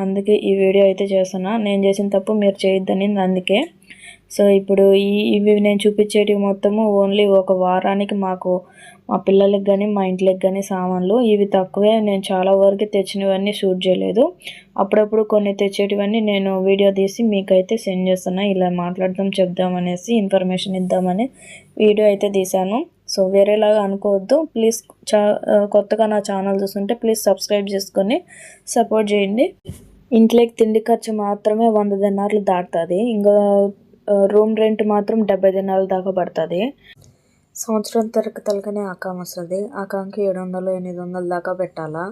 అందుకే ఈ వీడియో అయితే చేస్తున్నా. నేను చేసిన తప్పు మీరు చేయొద్దని అందుకే. సో ఇప్పుడు ఇవి నేను చూపించేటివి మొత్తము ఓన్లీ ఒక వారానికి మాకు మా పిల్లలకి కానీ మా ఇంట్లోకి కానీ సామాన్లు ఇవి తక్కువే. నేను చాలా వరకు తెచ్చినవన్నీ షూట్ చేయలేదు. అప్పుడప్పుడు కొన్ని తెచ్చేటివన్నీ నేను వీడియో తీసి మీకైతే సెండ్ చేస్తున్నా. ఇలా మాట్లాడదాం చెప్దామనేసి ఇన్ఫర్మేషన్ ఇద్దామని వీడియో అయితే తీశాను. సో వేరేలాగా అనుకోవద్దు ప్లీజ్. కొత్తగా నా ఛానల్ చూస్తుంటే ప్లీజ్ సబ్స్క్రైబ్ చేసుకొని సపోర్ట్ చేయండి. ఇంట్లోకి తిండి ఖర్చు మాత్రమే 100 దినార్లు దాటుతుంది. ఇంకా రూమ్ రెంట్ మాత్రం 70 దినాల దాకా పడుతుంది. సంవత్సరం తరగతలకనే అకామ్ వస్తుంది. అకామ్కి 700 800 దాకా పెట్టాలా.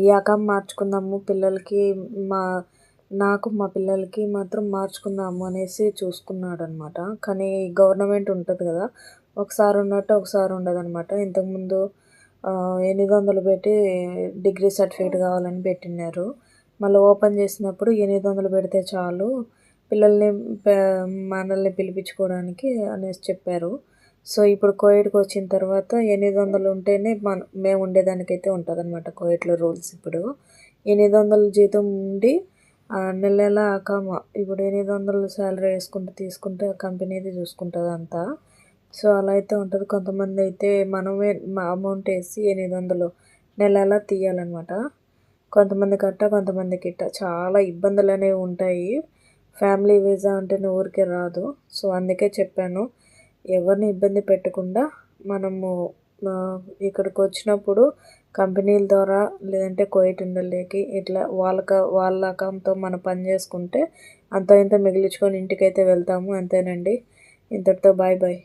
ఈ అకామ్ మార్చుకుందాము పిల్లలకి నాకు మా పిల్లలకి మాత్రం మార్చుకుందాము అనేసి చూసుకున్నాడు అనమాట. కానీ గవర్నమెంట్ ఉంటుంది కదా, ఒకసారి ఉన్నట్టు ఒకసారి ఉండదు అనమాట. ఇంతకుముందు 800 పెట్టి డిగ్రీ సర్టిఫికేట్ కావాలని పెట్టినారు. మళ్ళీ ఓపెన్ చేసినప్పుడు 800 పెడితే చాలు పిల్లల్ని మనల్ని పిలిపించుకోవడానికి అనేసి చెప్పారు. సో ఇప్పుడు కోవిడ్కి వచ్చిన తర్వాత 800 ఉంటేనే మేము ఉండేదానికైతే ఉంటుంది అనమాట. కోవిడ్లో రూల్స్ ఇప్పుడు 800 జీతం ఉండి నెల నెల అకామ ఇప్పుడు 800 శాలరీ వేసుకుంటూ తీసుకుంటే కంపెనీది చూసుకుంటుంది అంతా. సో అలా అయితే ఉంటుంది. కొంతమంది అయితే మనమే అమౌంట్ వేసి 800 నెల నెల తీయాలన్నమాట. కొంతమంది కట్ట కొంతమంది గిట్ట చాలా ఇబ్బందులు అనేవి ఉంటాయి. ఫ్యామిలీ వీసా అంటేనే ఊరికే రాదు. సో అందుకే చెప్పాను, ఎవరిని ఇబ్బంది పెట్టకుండా మనము ఇక్కడికి వచ్చినప్పుడు కంపెనీల ద్వారా లేదంటే కోవిడ్ ఉండలేకి ఇట్లా వాళ్ళ అకౌంట్తో మనం పని చేసుకుంటే అంత ఇంత మిగిలించుకొని ఇంటికైతే వెళ్తాము. అంతేనండి. ఇంతటితో బాయ్ బాయ్.